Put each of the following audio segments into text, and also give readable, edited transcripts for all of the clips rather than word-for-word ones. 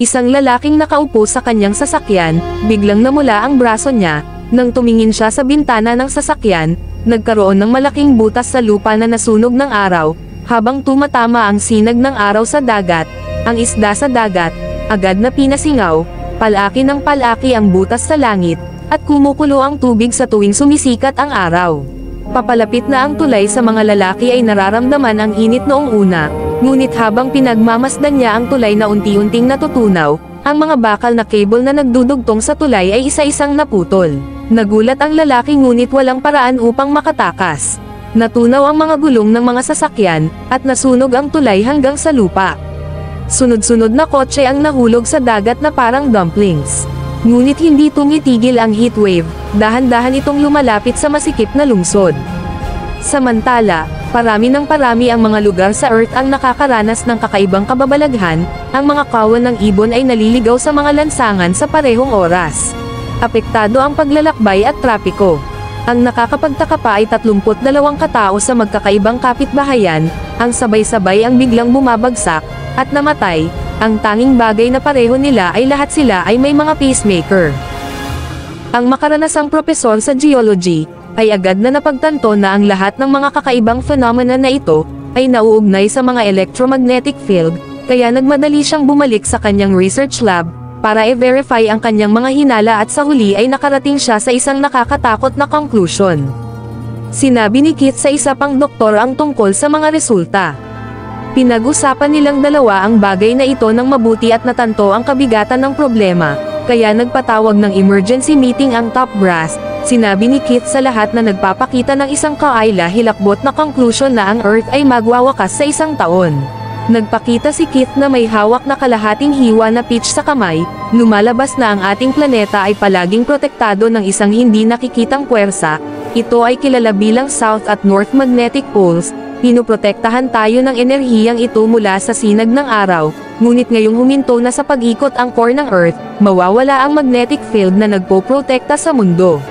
Isang lalaking nakaupo sa kanyang sasakyan, biglang namula ang braso niya. Nang tumingin siya sa bintana ng sasakyan, nagkaroon ng malaking butas sa lupa na nasunog ng araw. Habang tumatama ang sinag ng araw sa dagat, ang isda sa dagat, agad na pinasingaw, palaki ng palaki ang butas sa langit, at kumukulo ang tubig sa tuwing sumisikat ang araw. Papalapit na ang tulay sa mga lalaki ay nararamdaman ang init noong una, ngunit habang pinagmamasdan niya ang tulay na unti-unting natutunaw, ang mga bakal na cable na nagdudugtong sa tulay ay isa-isang naputol. Nagulat ang lalaki ngunit walang paraan upang makatakas. Natunaw ang mga gulong ng mga sasakyan, at nasunog ang tulay hanggang sa lupa. Sunod-sunod na kotse ang nahulog sa dagat na parang dumplings. Ngunit hindi tumitigil ang heatwave, dahan-dahan itong lumalapit sa masikip na lungsod. Samantala, parami ang mga lugar sa Earth ang nakakaranas ng kakaibang kababalaghan, ang mga kawan ng ibon ay naliligaw sa mga lansangan sa parehong oras. Apektado ang paglalakbay at trapiko. Ang nakakapagtaka pa ay 32 katao sa magkakaibang kapitbahayan, ang sabay-sabay ang biglang bumabagsak, at namatay. Ang tanging bagay na pareho nila ay lahat sila ay may mga pacemaker. Ang makaranasang propesor sa geology, ay agad na napagtanto na ang lahat ng mga kakaibang phenomena na ito, ay nauugnay sa mga electromagnetic field, kaya nagmadali siyang bumalik sa kanyang research lab, para i-verify ang kanyang mga hinala at sa huli ay nakarating siya sa isang nakakatakot na conclusion. Sinabi ni Keith sa isa pang doktor ang tungkol sa mga resulta. Pinag-usapan nilang dalawa ang bagay na ito ng mabuti at natanto ang kabigatan ng problema, kaya nagpatawag ng emergency meeting ang top brass. Sinabi ni Keith sa lahat na nagpapakita ng isang kaila-hilakbot na conclusion na ang Earth ay magwawakas sa isang taon. Nagpakita si Keith na may hawak na kalahating hiwa na pitch sa kamay, lumalabas na ang ating planeta ay palaging protektado ng isang hindi nakikitang puwersa. Ito ay kilala bilang South at North Magnetic Poles. Pinoprotektahan tayo ng enerhiyang ito mula sa sinag ng araw, ngunit ngayong huminto na sa pag-ikot ang core ng Earth, mawawala ang magnetic field na nagpoprotekta sa mundo.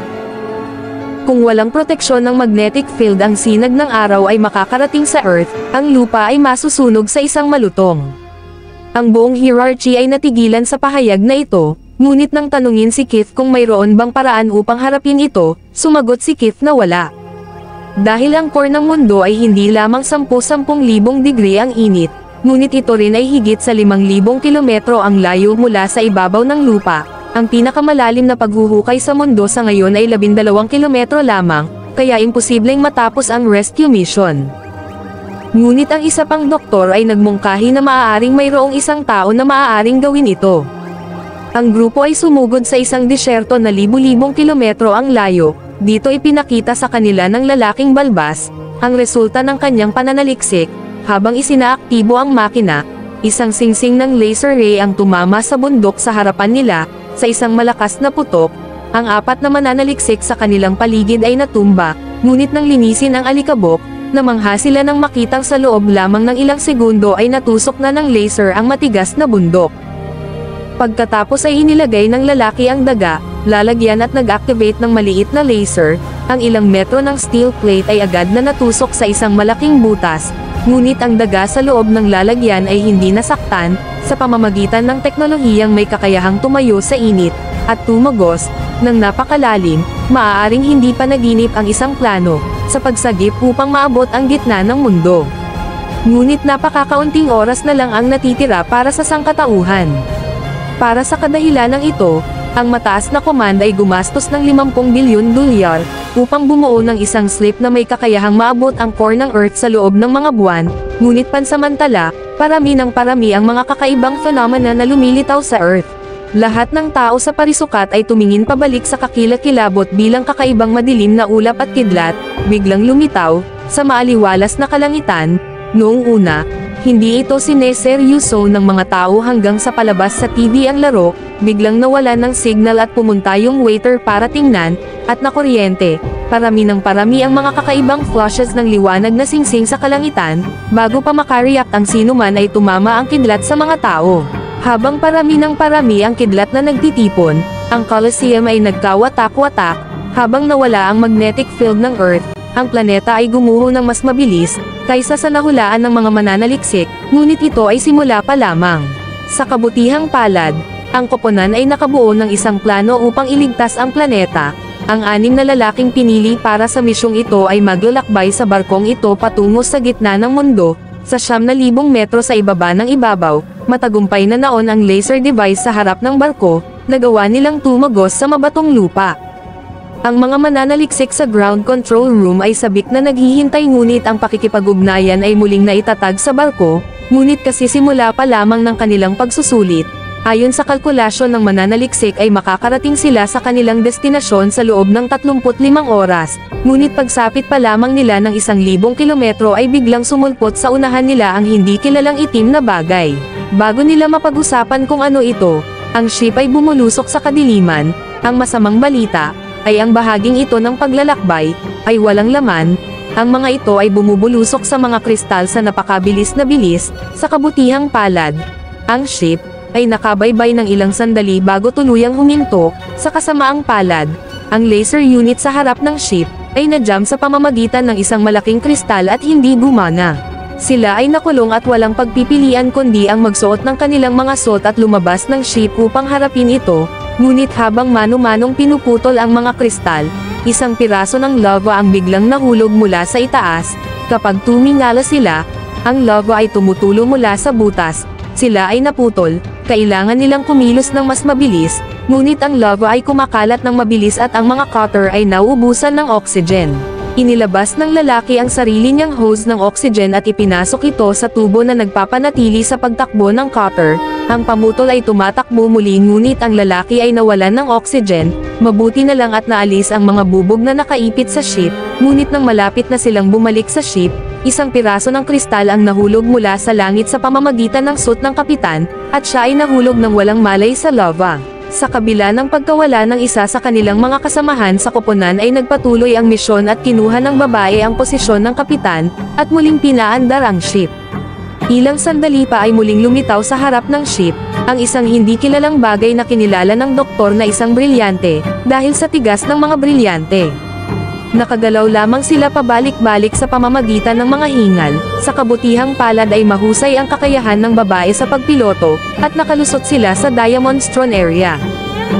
Kung walang proteksyon ng magnetic field ang sinag ng araw ay makakarating sa Earth, ang lupa ay masusunog sa isang malutong. Ang buong hierarchy ay natigilan sa pahayag na ito, ngunit nang tanungin si Keith kung mayroon bang paraan upang harapin ito, sumagot si Keith na wala. Dahil ang core ng mundo ay hindi lamang 10,000 degree ang init, ngunit ito rin ay higit sa 5,000 kilometro ang layo mula sa ibabaw ng lupa. Ang pinakamalalim na paghuhukay sa mundo sa ngayon ay 12 kilometro lamang, kaya imposibleng matapos ang rescue mission. Ngunit ang isa pang doktor ay nagmungkahi na maaaring mayroong isang tao na maaaring gawin ito. Ang grupo ay sumugod sa isang disyerto na libu-libong kilometro ang layo. Dito ipinakita sa kanila ng lalaking balbas, ang resulta ng kanyang pananaliksik, habang isinaaktibo ang makina, isang singsing ng laser ray ang tumama sa bundok sa harapan nila. Sa isang malakas na putok, ang 4 na mananaliksik sa kanilang paligid ay natumba, ngunit nang linisin ang alikabok, namangha sila nang makitang sa loob lamang ng ilang segundo ay natusok na ng laser ang matigas na bundok. Pagkatapos ay inilagay ng lalaki ang daga, lalagyan at nag-activate ng maliit na laser, ang ilang metro ng steel plate ay agad na natusok sa isang malaking butas, ngunit ang daga sa loob ng lalagyan ay hindi nasaktan, sa pamamagitan ng teknolohiyang may kakayahang tumayo sa init, at tumagos, ng napakalalim, maaaring hindi pa naginip ang isang plano, sa pagsagip upang maabot ang gitna ng mundo. Ngunit napakakaunting oras na lang ang natitira para sa sangkatauhan. Para sa kadahilanang ito, ang mataas na komanda ay gumastos ng 50 bilyon dolyar, upang bumuo ng isang slip na may kakayahang maabot ang core ng Earth sa loob ng mga buwan, ngunit pansamantala, parami ang mga kakaibang phenomena na lumilitaw sa Earth. Lahat ng tao sa parisukat ay tumingin pabalik sa kakilakilabot bilang kakaibang madilim na ulap at kidlat, biglang lumitaw, sa maaliwalas na kalangitan. Noong una, hindi ito sineseryoso ng mga tao hanggang sa palabas sa TV ang laro, biglang nawalan ng signal at pumunta yung waiter para tingnan, at nakuryente. Parami ang mga kakaibang flashes ng liwanag na singsing sa kalangitan, bago pa makariyak ang sinuman ay tumama ang kidlat sa mga tao. Habang parami ang kidlat na nagtitipon, ang Colosseum ay nagkawatak-watak, habang nawala ang magnetic field ng Earth, ang planeta ay gumuho ng mas mabilis, kaysa sa nahulaan ng mga mananaliksik, ngunit ito ay simula pa lamang. Sa kabutihang palad, ang koponan ay nakabuo ng isang plano upang iligtas ang planeta. Ang 6 na lalaking pinili para sa misyong ito ay maglalakbay sa barkong ito patungo sa gitna ng mundo, sa 9,000 metro sa ibaba ng ibabaw. Matagumpay na naon ang laser device sa harap ng barko, nagawa nilang tumagos sa mabatong lupa. Ang mga mananaliksik sa ground control room ay sabik na naghihintay, ngunit ang pakikipag-ugnayan ay muling naitatag sa barko, ngunit kasi simula pa lamang ng kanilang pagsusulit. Ayon sa kalkulasyon ng mananaliksik ay makakarating sila sa kanilang destinasyon sa loob ng 35 oras, ngunit pagsapit pa lamang nila ng 1,000 kilometro ay biglang sumulpot sa unahan nila ang hindi kilalang itim na bagay. Bago nila mapag-usapan kung ano ito, ang ship ay bumulusok sa kadiliman. Ang masamang balita ay ang bahaging ito ng paglalakbay ay walang laman. Ang mga ito ay bumubulusok sa mga kristal sa napakabilis na bilis. Sa kabutihang palad, ang ship ay nakabaybay ng ilang sandali bago tuluyang huminto. Sa kasamaang palad, ang laser unit sa harap ng ship ay na-jam sa pamamagitan ng isang malaking kristal at hindi gumana. Sila ay nakulong at walang pagpipilian kundi ang magsuot ng kanilang mga suot at lumabas ng ship upang harapin ito. Ngunit habang mano-manong pinuputol ang mga kristal, isang piraso ng lava ang biglang nahulog mula sa itaas. Kapag tumingala sila, ang lava ay tumutulo mula sa butas. Sila ay naputol, kailangan nilang kumilos ng mas mabilis, ngunit ang lava ay kumakalat ng mabilis at ang mga cutter ay nauubusan ng oxygen. Inilabas ng lalaki ang sarili niyang hose ng oxygen at ipinasok ito sa tubo na nagpapanatili sa pagtakbo ng cutter. Ang pamutol ay tumatakbo muli, ngunit ang lalaki ay nawalan ng oxygen. Mabuti na lang at naalis ang mga bubog na nakaipit sa ship, ngunit nang malapit na silang bumalik sa ship, isang piraso ng kristal ang nahulog mula sa langit sa pamamagitan ng suit ng kapitan, at siya ay nahulog ng walang malay sa lava. Sa kabila ng pagkawala ng isa sa kanilang mga kasamahan sa koponan ay nagpatuloy ang misyon at kinuha ng babae ang posisyon ng kapitan, at muling pinaandar ang ship. Ilang sandali pa ay muling lumitaw sa harap ng ship, ang isang hindi kilalang bagay na kinilala ng doktor na isang brilyante, dahil sa tigas ng mga brilyante. Nakagalaw lamang sila pabalik-balik sa pamamagitan ng mga hingal. Sa kabutihang palad ay mahusay ang kakayahan ng babae sa pagpiloto, at nakalusot sila sa Diamondstone area.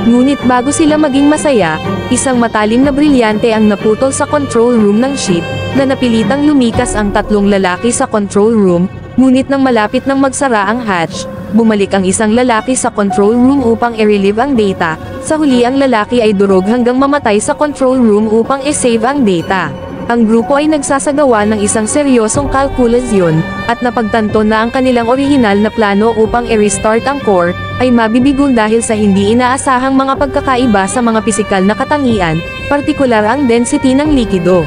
Ngunit bago sila maging masaya, isang matalim na brilyante ang naputol sa control room ng ship, na napilitang lumikas ang 3 lalaki sa control room. Ngunit nang malapit nang magsara ang hatch, bumalik ang isang lalaki sa control room upang i-relieve ang data. Sa huli ang lalaki ay durog hanggang mamatay sa control room upang i-save ang data. Ang grupo ay nagsasagawa ng isang seryosong kalkulasyon, at napagtanto na ang kanilang orihinal na plano upang i-restart ang core, ay mabibigo dahil sa hindi inaasahang mga pagkakaiba sa mga pisikal na katangian, partikular ang density ng likido.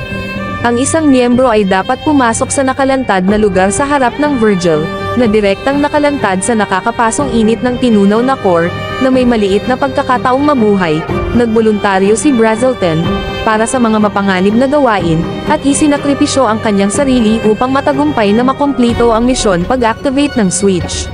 Ang isang miyembro ay dapat pumasok sa nakalantad na lugar sa harap ng Virgil, na direktang nakalantad sa nakakapasong init ng tinunaw na core, na may maliit na pagkakataong mabuhay. Nagboluntaryo si Brazelton, para sa mga mapanganib na gawain, at isinakripisyo ang kanyang sarili upang matagumpay na makomplito ang misyon pag-activate ng switch.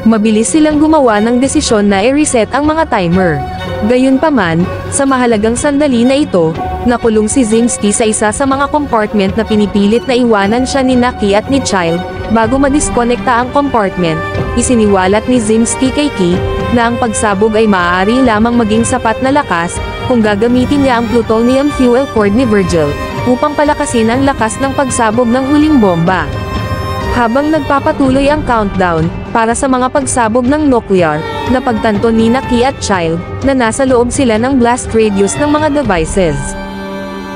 Mabilis silang gumawa ng desisyon na i-reset ang mga timer. Gayunpaman, sa mahalagang sandali na ito, nakulong si Zimski sa isa sa mga compartment na pinipilit na iwanan siya ni Naki at ni Child. Bago madiskonekta ang compartment, isiniwalat ni Zimski kay Ki, na ang pagsabog ay maaari lamang maging sapat na lakas, kung gagamitin niya ang plutonium fuel cord ni Virgil, upang palakasin ang lakas ng pagsabog ng huling bomba. Habang nagpapatuloy ang countdown, para sa mga pagsabog ng nuclear, napagtanto ni Naki at Child, na nasa loob sila ng blast radius ng mga devices.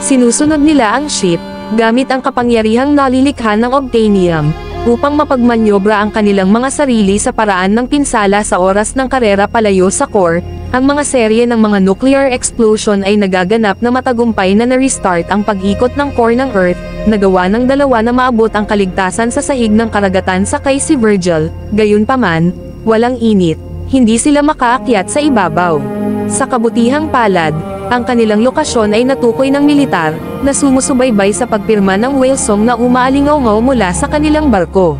Sinusunod nila ang ship, gamit ang kapangyarihang nalilikha ng obtanium, upang mapagmanyobra ang kanilang mga sarili sa paraan ng pinsala sa oras ng karera palayo sa core. Ang mga serye ng mga nuclear explosion ay nagaganap na matagumpay na na-restart ang pag-ikot ng core ng Earth, nagawa ng dalawa na maabot ang kaligtasan sa sahig ng karagatan sakay si Virgil. Gayunpaman, walang init, hindi sila makaakyat sa ibabaw. Sa kabutihang palad, ang kanilang lokasyon ay natukoy ng militar, na sumusubaybay sa pagpirma ng whale song na umaalingaw mula sa kanilang barko.